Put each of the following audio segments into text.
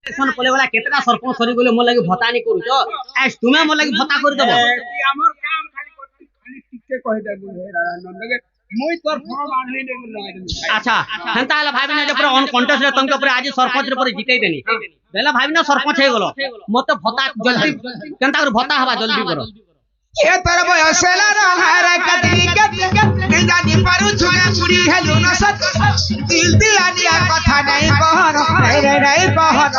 election পলে বলা কেতটা sarpanch sorry গলে মোর লাগি ভতা নি করুছ আজ তুমি মোর লাগি ভতা করে দেব আমার কাম খালি করতে খালি টিকে কই দেবু হে রানন্দকে মই তোর ফর্ম আনলি নে লগাই দেবি আচ্ছা হেনতা হলা ভাবি না যে পুরা অন কন্টেস্ট রে তংকে পুরা আজ সরপঞ্চ রে পুরা জিতাই দেনি বেলা ভাবি না সরপঞ্চ হয়ে গেল মতে ভতা জলদি কেনতা করে ভতা হবা জলদি করো এ তোর বয়সেলা রহার কদরি কে জানি পারু ছুনা পুরি হেলু না সত দিল দিয়ানিয়া কথা নাই কহন রে রে কহন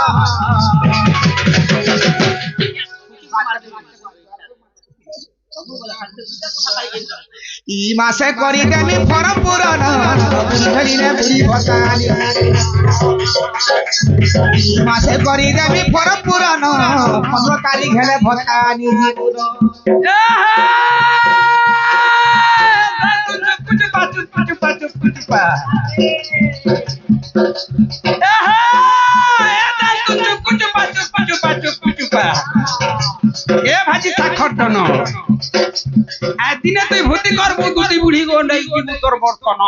ই মাসে করি দেমি ফরম পূরণ বুঝলিনে বুড়ি ভতানি ই মাসে করি দেমি ফরম পূরণ 15 তারিখ হেলে ভতানি জীবন এ ভাজি সাক্ষরটন দিনে তুই ভূতি করবো দুটি বুড়ি গো নাই কি তোর বর্তন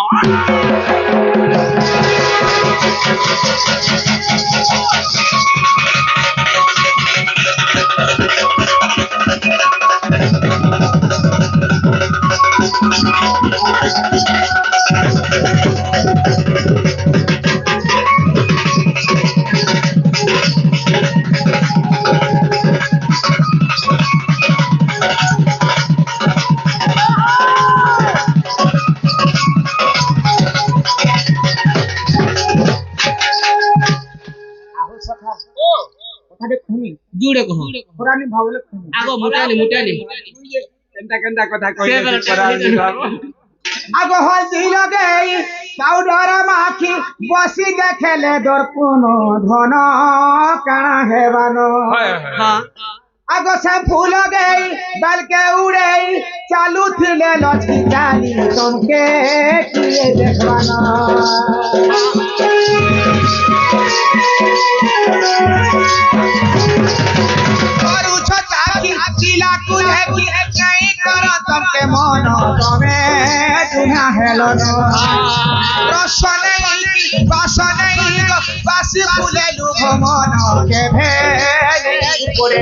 জুড়ে কহ পুরানি ভাবলে আগো মুটানি কেনটা কেনটা কথা কইলে পুরানি ভাব আগো হলদি লগে পাউডার মাখি বসি দেখেলে দর্পণ ধন কানা হেবানো হ্যাঁ আগো শ্যাম্পু লগে বালকে উড়ে চালু থিলে লচকি চালি তোমকে কিয়ে দেখবানো করুছ চাকি চিলা কুলে কি নাই কর তোমকে মন তবে দুনা হেলো রস নেই বাস নেই বাসি ফুলে লুভ মন কে ভেলে পড়ে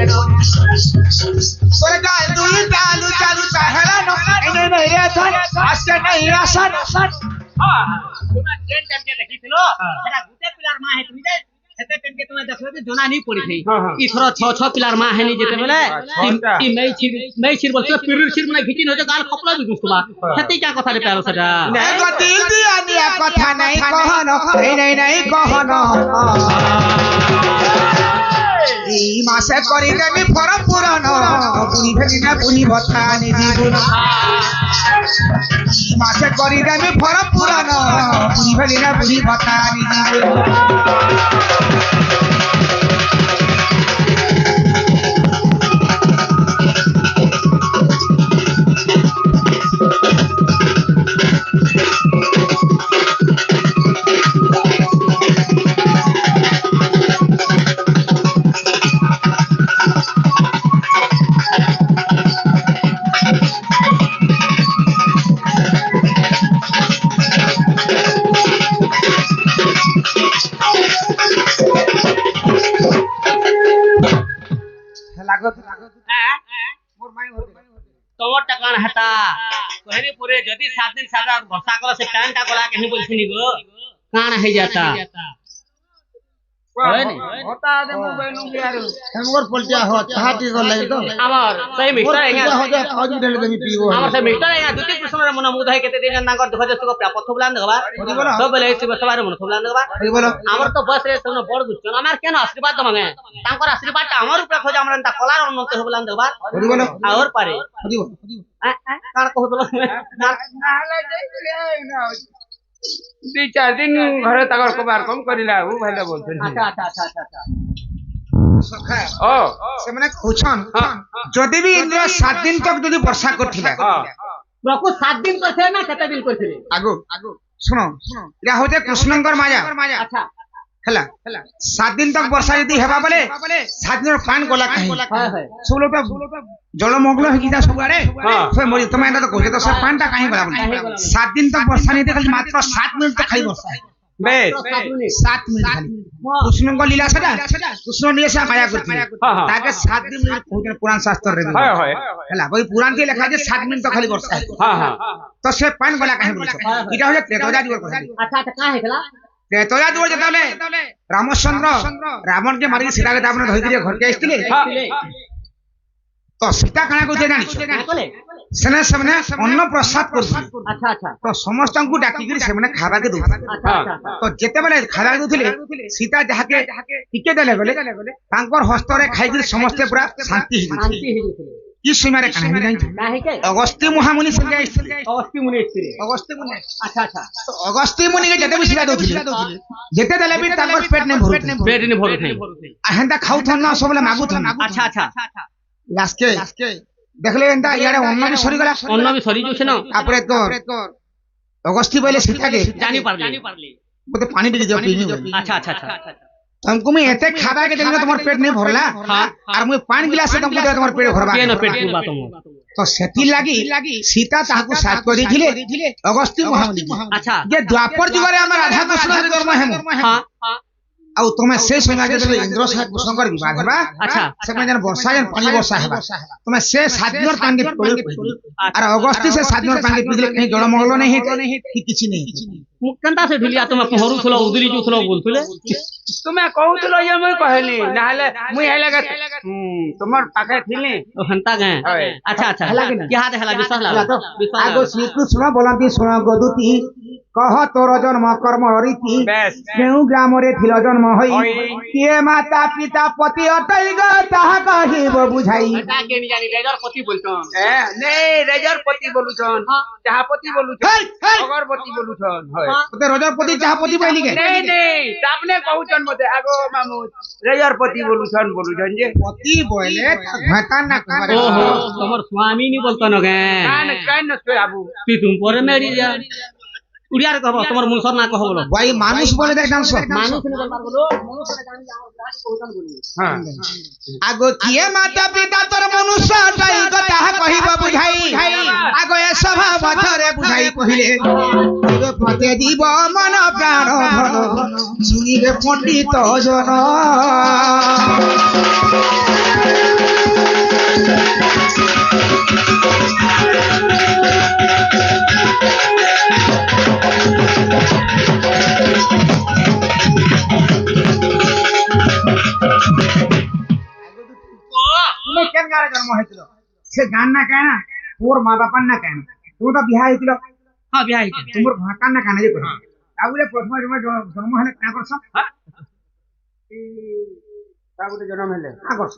তোর গায়ে দুই চালু চালু চাহেলানো এনে মেরে ধন আজকে নাই আসান তোমরা ট্রেন টাইম কে দেখিছিল এটা গুটে পিলার মা হে তুমি যে সেতে টাইম কে তুমি দেখো যে জনা নি পড়ি থই ইথর 6 পিলার মা হে নি যেতে বলে ই মেই ছির বলছিল পিরির ছির মানে ভিটি নজে গাল খপলা দি দুস্তবা সেতেই কা কথা রে প্যারো সেটা এগো দিল দিয়ানিয়া কথা নাই কহন নাই কহন এই মাসে করি দেমি ফরম পূরণ বুড়ি ভেলি না বুড়ি ভতানি জীবন এই মাসে করি দেমি ফরম পূরণ বুড়ি ভেলি না বুড়ি ভতানি জীবন তোমার টাকা না হাতা কহেনি পুরে যদি 7 दिन সাদা বর্ষা কলা সে প্যান্টটা কলা কেনি বলছিনি গো কান হই যাতা होता दे मु बेनु यार हमर पलटिया हो हाथी को लई तो আমার সেই মিস্টার এঙ্গা हो जा आज देले देमी पीबो আমার সেই মিস্টার এঙ্গা দুটি কৃষ্ণর মন মুদাই কেতে দিন না কর দেখো যে তো প্রাপত বলান দেবা সব বলে এই সবার মন বলান দেবা বলো আমার তো বস রে তোন বড় দুচ্ছ আমার কেন আশীর্বাদ দমাগে তাঙ্কর আশীর্বাদটা আমার উপরে খোঁজ আমরা তা কলার উন্নত হবে বলান দেবা বলো আর পারে কার কহ তো ना ले जाई ना 2-4 दिन घरे तकर कबार कम करिला उ भाइला बोलछन আচ্ছা আচ্ছা আচ্ছা আচ্ছা सखा ओ से माने खुछन जदी भी इंद्र 7 दिन तक जदी वर्षा करथिला प्रभु 7 दिन करथे ना कते दिन करथिले आगो सुनो या होते कृष्णंकर माया अच्छा हला 7 दिन तक वर्षा यदि हेबा बोले 7 दिन पान गोला काहे हाय हाय सब लोग जलमग्न हो गया सब आरे से मरि तुम्हें तो कहे तो सब पानटा काहे गोला बोले 7 दिन तक वर्षा नहीं देखल मात्र 7 मिनट तक खाली वर्षा বেশ 7 মিনিট খালি কৃষ্ণଙ୍କ লীলা সেটা কৃষ্ণ নিয়ে সে মায়া করছিল তাকে 7 দিন কହୁଛନ୍ତି পুরাণ শাস্ত্ରରେ হয় হয় ହେଲା বই পুরাণ কে লেখা আছে 7 মিনিট খালি বর্ষা হ্যাঁ হ্যাঁ তো সে পান গলা কাহে বলছ এটা হচ্ছে ত্রেতয়া যুগের কথা আচ্ছা আচ্ছা কা হেতলা ত্রেতয়া যুগ যেতলে রামচন্দ্র রাবণ কে মারি সীতা কে তাপনে ধই দিয়ে ঘর কে আসଥିଲେ তো সীতা কানা কইতে জানিছ কলে সেনে সেনে অন্ন প্রসাদ করছিল আচ্ছা আচ্ছা তো সমস্তଙ୍କୁ ডাকিকি সেমানে খাবাকে দউଥିଲେ আচ্ছা আচ্ছা তো যেতেবেলে খাবাকে দউଥିଲେ সীতা যাহাকে টিকে দেলে গলে তাঙ্কর হস্তরে খাইকি সমস্তে পুরা শান্তি শান্তি ହେଇଯାଇଥିଲେ হয়ে গেছিল কি সমୟରେ কাহিনী জানিছ কাহে অগস্ত্য মহামুনি সঙ্গে আসଥିଲେ অবস্থি মনে এসেছিল অগস্ত্য মুনি আচ্ছা আচ্ছা তো অগস্ত্য মুনিকে যেতে বি সীতা দউଥିଲେ যেতে দেলে বি তাঙ্কর পেট নে ভরু পেট নি ভরু নাই হেন্তা খাউথন না সবলে মাগুথন আচ্ছা আচ্ছা লাস্টে দেখলে এন্তা ইয়ারে অন্ন বি সরি গলা অন্য বি সরি যাচ্ছে না তারপরে তো অগস্ত্য বলে সীতাকে জানি পারলি মতে পানি দিয়ে দিও পিনি আচ্ছা আচ্ছা আচ্ছা तुमको मैं एते खाबा के देना तुम्हार पेट नहीं भरला और मुझे पानी गिलास से तुमको दे तुम्हार पेट भरबा केन पेट पूरा तुम तो सेती लागी सीता ताहाको साथ कर दिले अगस्त्य महामुनि अच्छा जे द्वापर जुग रे हमर राधा कृष्ण के जन्म हेमु हां आउ तुमे से समय के इंद्र साथ कृष्णकर विवाह हेबा अच्छा से में जन वर्षा जन पानी वर्षा हेबा तुमे से साधनर पानी प्रयोग करी और अगस्त्य से साधनर पानी पिदले कहीं जल मंगल नहीं है किछि नहीं मुक्कंता से ढुलिया तुम पहरु थलो उदरी जो थलो बोलथले তুমি কହୁଥିଲ ଯେ ମୁଇଁ କହିଲି ନହେଲେ ମୁଇଁ ହେଲେ ତୁମର ପାଖେ ଥିଲି हंता गए अच्छा अच्छा क्या हाथ हला विश्वास ला आगो श्री कृष्ण बोलंती सुन गदुती कह तोर जन्म कर्म रीति বেশ केउ ग्राम रे थिल जन्म होई किए माता पिता पति अटई ग ताहा कहिब बुझाई का के नि जानी लेजर पति बोलतन নেই রেজরপতি বলুছন চাহাপতি বলুছন অগরপতি বলুছন হয় ते रजपति चाहपति बोली के নেই নেই আপনি কহুছন মতে আগো মামু রেজরপতি বলুছন যে पति बोले घटा ना करे ओहो तमर स्वामी नि बोलतन गे কান কান নছয় আবু पी तुम पर मेरी जा उड़िया रे कहबो तमर मुनसर ना कहबो बोलो भाई मानुष बोले देख डांस मानुष नि बोलबार बोलो मनुष्य ने जानी जाओ दास कहतन बोली हां आगो किए माता पिता तोर मनुष्य अटई ग ताहा कहिब बुझाई आगो ए सभा बथरे बुझाई कहिले जीव पते जीव मन प्राण धन सुनिबे पंडित जन তুমি কেন গারে জন্ম হয়েছিল সে গান না কেন তোর মা বাপার না কেন তুমি তো বিবাহ হয়েছিল हां बियाह है তোমার ভাকার না কেন যে কহ তাহলে প্রথমে তুমি জন্ম হলে কাঁ করছ তা গুটে জন্ম হেলে কাঁ করছ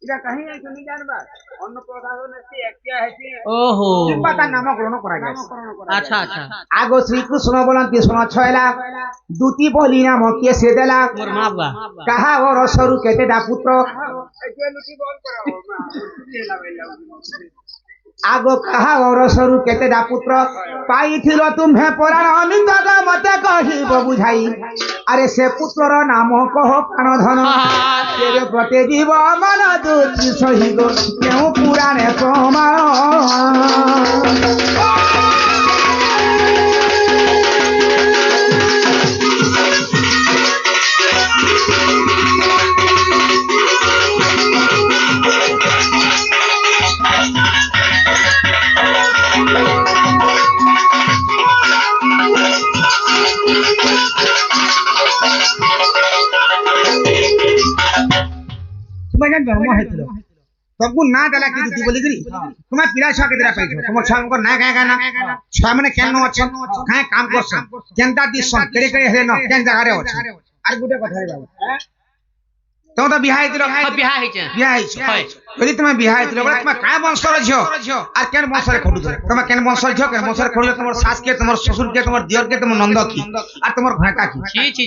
এটা কাহি আইছো নি জানবা অন্য প্রধান নেছি একটিয়া হেছি ओहो কিংবা তার নামকরণ করা যায় अच्छा अच्छा আগো শ্রীকৃষ্ণ বলন্তি শোন ছয়লা দুতি বলি নাম কে সে দেলা मोर मां बा কাহা ওর সরু কেতেটা পুত্র একে লুটি বল করো মা হেলা বেলা আগো কাহা ওর সরু কেতেটা পুত্র পাইছিল তুমে পুরাণ অমিত মতে কহিব বুঝাই আরে সে পুত্রর নাম কহ প্রাণ ধন তেরে প্রতি জীব মন দুতি সহিব কেউ পুরাণে প্রমাণ जन्म होइছিল सबको ना देला कि दुती बोली करी तुम्हें पिला छा के देला पाइছো तुम छा को ना गाय गाना छा माने केन अछन काहे काम करछन केनता दिसन केरे केरे हे न केन जगह रे अछन आर गुटे कथा रे बाबू तो बियाह हेतिलो बियाह है बियाह है যদি তুমি বিবাহ হইছিল বলে তুমি কায় বংশর ঝিও আর কেন বংশরে খটুছ তুমি কেন বংশর ঝিও কেন বংশরে খটুছ তোমার শাশ কে তোমার শ্বশুর কে তোমার দিয়র কে তোমার নন্দ কি আর তোমার ঘাটা কি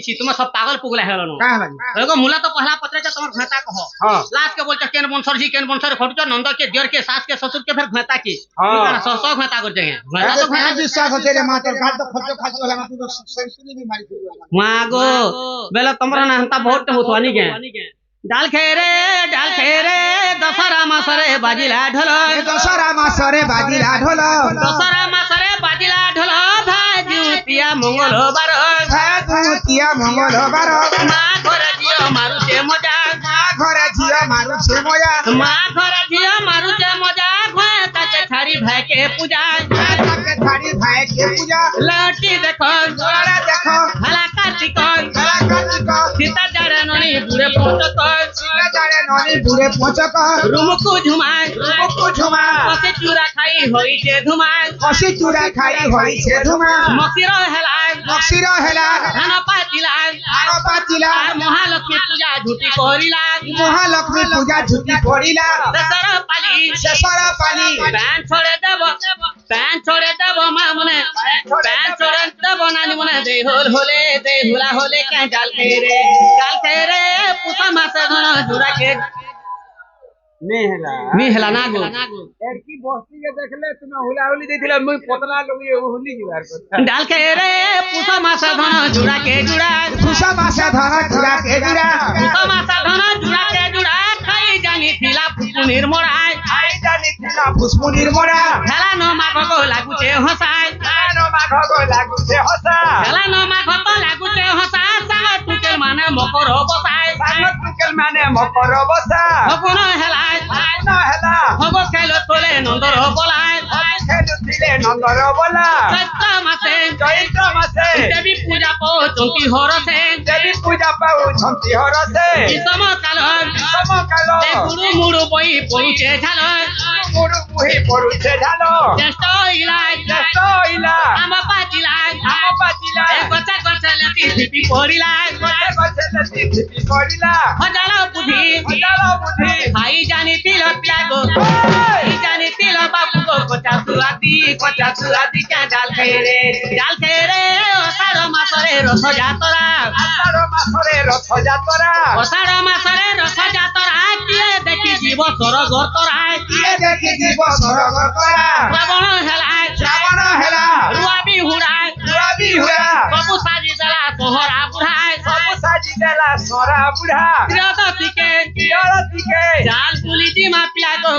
छी तुम सब पागल पुगला हेलो কায় লাগি एगो मुला तो पहला पत्रे के तमर घाटा कहो हां लास्ट के बोलता केन बंसर जी केन बंसर खटुच नंद के दियर के सास के ससुर के फिर घाटा की हां सौ सौ घाटा कर जाएंगे घाटा तो घाटा विश्वास होते रे मातर घाट तो खर्च खास होला तू तो सेंचुरी भी मारी थी मागो बेला तमरा ना हंता बहुत होतवानी के डाल खेरे दशहरा मासरे बाजिला ढोल दशहरा मासरे बाजिला ढोल दशहरा मासरे बाजिला ढोल भाजू দুতিয়া মঙ্গলবার দুতিয়া মঙ্গলবার মা ঘরে ঝিও মারুছে মজা ঘরে ঝিও মারুছে মজা মা ঘরে ঝিও মারুছে মজা ঘরে তাকে ছাড়ি ভাইকে পূজা তাকে ছাড়ি ভাইকে পূজা লটি দেখো ঘরে দেখো ভালা কার্তিক কার্তিক সীতা জাড়ে ননি বুড়ে পৌঁছক সীতা জাড়ে ননি বুড়ে পৌঁছক রুমুকু ঝুমায় রুমুকু ঝুমা কষে চূড়া খাই হইছে ধুমায় কষি চূড়া খাই হইছে ধুমা মকির হেলায় মক্ষির হেলা ধান পাতিলায় ধান পাচিলা আর মহালক্ষ্মী পূজা ঝুটি করিলা মহালক্ষ্মী পূজা ঝুটি পড়িলা দেশর পালি শেষর পালি প্যান ছড়ে দেব মা মনে প্যান ছড়ে দেব নানি মনে দেই হুলা হলে কে জাল খেয়ে রে পুষা মাসে ধন জুড়াকে নি হেলা না গো এর কি বস্তিকে দেখলে তুমি হুলাহুলি দিছিল মুই পতলা লগি হুলি যাবার কথা ডাল খেয়ে রে পুষা মাসে ধন জুড়াকে জুড়া খুশা মাসে ধরা চূড়াকে জুড়া পুষা মাসে ধন জুড়াকে জুড়া খাই জানি থিলা পুকুনির মরায় আই জানি ছিলা ফুসমুনির মোড়া হেলা ন মাঘ লাগুছে হসায় জানো মাঘ লাগুছে হসা হেলা ন মাঘ লাগুছে হসায় সাগর টুকেল মানে মকর বসায় সাগর টুকেল মানে মকর বসা হগুন হেলায় না হেলা হব খেল তোলে নন্দর বলায় খেলুছিলে নন্দর বলা চৈত্র মাসে দেবী পূজা পো চৌকি হরসে দেবী পূজা পাও ঝন্তি হরসে সমকাল সমকাল গুরু মুড়ু বই পড়ুছে ঝাল মুড়ু মুহি পড়ুছে ঝালো জ্যেষ্ঠ ইলাই জ্যেষ্ঠ ইলা আম পাচিলাই আম পাচিলা গছা গছা লেতি ঝিপি পড়িলাই গছে গছে লেতি ঝিপি পড়িলা হজাল বুদ্ধি হজালো বুদ্ধি ভাই জানিতিল ত্যাগো ভাই জানিতিল বাবু গো কচা সুয়াতি কে জাল খেয়ে রে অষাঢ় মাসরে রথ যাতরা আষাঢ় মাসরে রথ যাত্রা অষাঢ় মাসরে রথ যাতরা কিয়ে দেখি জীব সরগর তরায় কিয়ে দেখি জীব সরগর করা শ্রাবণ হেলায় শ্রাবণ হেলা রুয়া বিহুড়ায় রবি হুড়া বাবু সাজি দেলা সোহরা বুড়ায় সবু সাজি দেলা সরা বুড়া ত্রয়োদশীকে তিরতিকে জাল পুলিটি মা পিয়াগো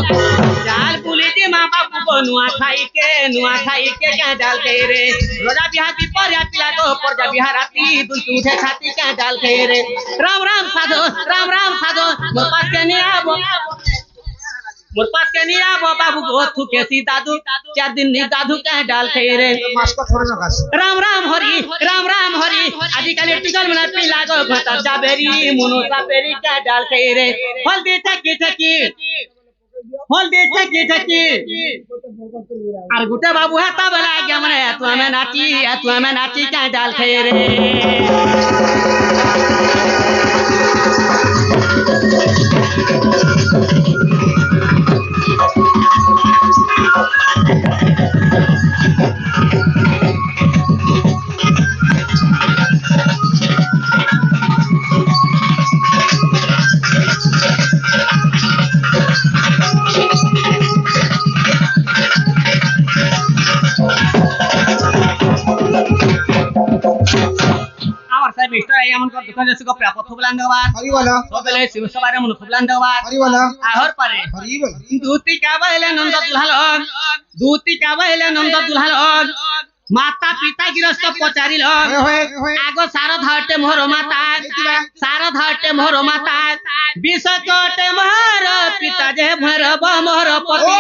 জাল পুলিটি মা বাবু গো নুয়া খাইকে কে জাল খেয়ে রে রোজা বিহাতি পর্যা পিয়াগো পর্যা বিহারাতি দুই উঠে ছাতি কে জাল খেয়ে রে রাম রাম সাধো মোর পাস के नहीं आबो बाबू गो थू के सी दादू 4 दिन नी दादू के डाल खेई रे মাস্ক থরে না কাছে राम राम हरि आजिकल टिकल में पी लागो घटा जाबेरी मुनो सापेरी के डाल खेई रे हल्दी ठकी আর গুটে বাবু হাতা বেলা গিয়া মানে এত আমি নাচি কে ডাল খেয়ে রে এমন কর দোকানে সুগ প্রাপ থবলান দেওয়ার হরি বল সবেলে শিবসবারে মন থবলান দেওয়ার হরি বল আহর পারে হরি বল দুতি কাবাইলে নন্দ দুলহালন মাতা পিতা গৃহস্থ পচারিল আগ সারধাটে মোর মাতা বিশ্বকটে মোর পিতা যে ভরব মোর পতি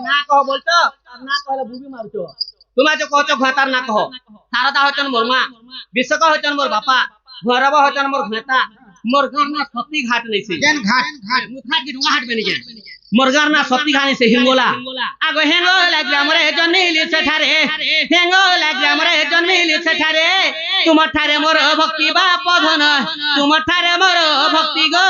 না কহ বলতো আর না কহলে বুবি মারছো তোমরা যে কহছো ঘাতার না কহ সারদা হচ্ছেন মোর মা বিশ্বক হচ্ছেন মোর বাপা ভরব হচ্ছেন মোর ঘেতা মোর ঘর না সতী ঘাট নেছে কেন ঘাট মুখা কি ডুঙা হাট বেনি মোর ঘর না সতী ঘাট নেছে হিঙ্গোলা আগ হেঙ্গোলা গ্রামরে জন্মিলি সেঠারে তোমার ঠারে মোর ভক্তি বাপ ধন তোমার ঠারে মোর ভক্তি গো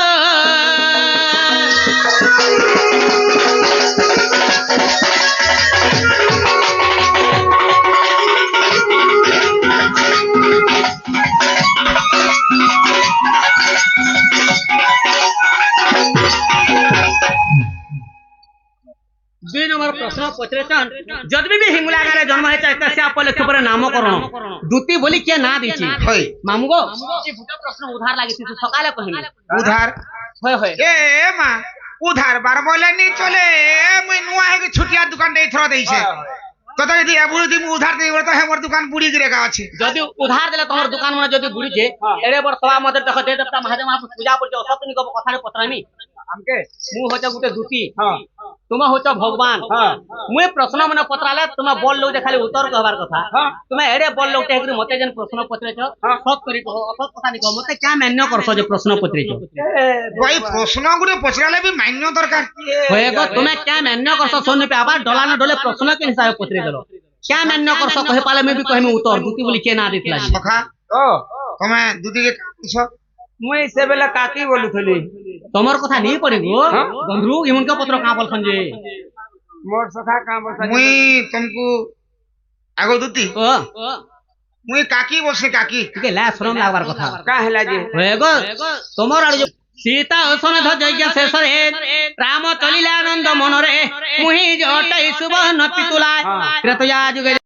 দুই নম্বর প্রশ্ন পচরেছন যদি বি হিঙ্গুলা গারে জন্ম হয়েছে সে উপলক্ষে পরে নামকরণ দুতি বলি কে না দিছি মামু গো এই দুটো প্রশ্ন উধার লাগিছি তো সকালে কহিনি উধার হয় এ মা উধার বার বলে নি চলে মুই নুয়া হে ছুটিয়া দোকান দেই থর দেইছে তোতে যদি বুড়ি দিমু উধার দেই বলে তো হেমর দোকান বুড়ি কি রেখা আছে যদি উধার দিলে তোমার দোকান মানে যদি বুড়িছে এড়ে বড় সভা মধ্যে দেখো দে দেবতা মহাদেব মহাপুর পূজা করছে অসতনি কব কথারে পত্রামি আমকে মু হচ্ছে গুটে দুতি হ্যাঁ তুমি হচ্ছে ভগবান হ্যাঁ মুই প্রশ্ন মানে পত্রালে তুমি বল লোক খালি উত্তর কহবার কথা হ্যাঁ তুমি এড়ে বল লোক হেকরি মতে যেন প্রশ্ন পত্রেছ সৎ করি কহ অসৎ কথা নি কহ মতে ক্যা মান্য করছ যে প্রশ্ন পত্রেছ ভাই প্রশ্ন গুলো পচরালে বি মান্য দরকার হয়ে গো তুমি ক্যা মান্য করছ শুনি পে আবার ডলা না ডলে প্রশ্ন কে হিসাবে পত্রে দেলো ক্যা মান্য করছ কহে পালে মে বি কহিমি উত্তর দুতি বলি কে না দিতলা সখা ও তুমি দুদিকে কাঁদছ মুই সে বেলা কাকি বলুথলি তোমার কথা নি পড়ে গো বন্ধু ইমনকে পত্র কা বলছন যে মোর সখা কাম বসা মুই তুমকু আগো দুতি ও মুই কাকি বলছি কাকি টিকে লা শরম লাগবার কথা কা হেলা যে হয়ে গো তোমার আর সীতা অসমেধ যজ্ঞ শেষরে রাম চলিলা আনন্দ মনরে মুহি জটাই সুবর্ণ পিতুলা ত্রেতয়া যুগে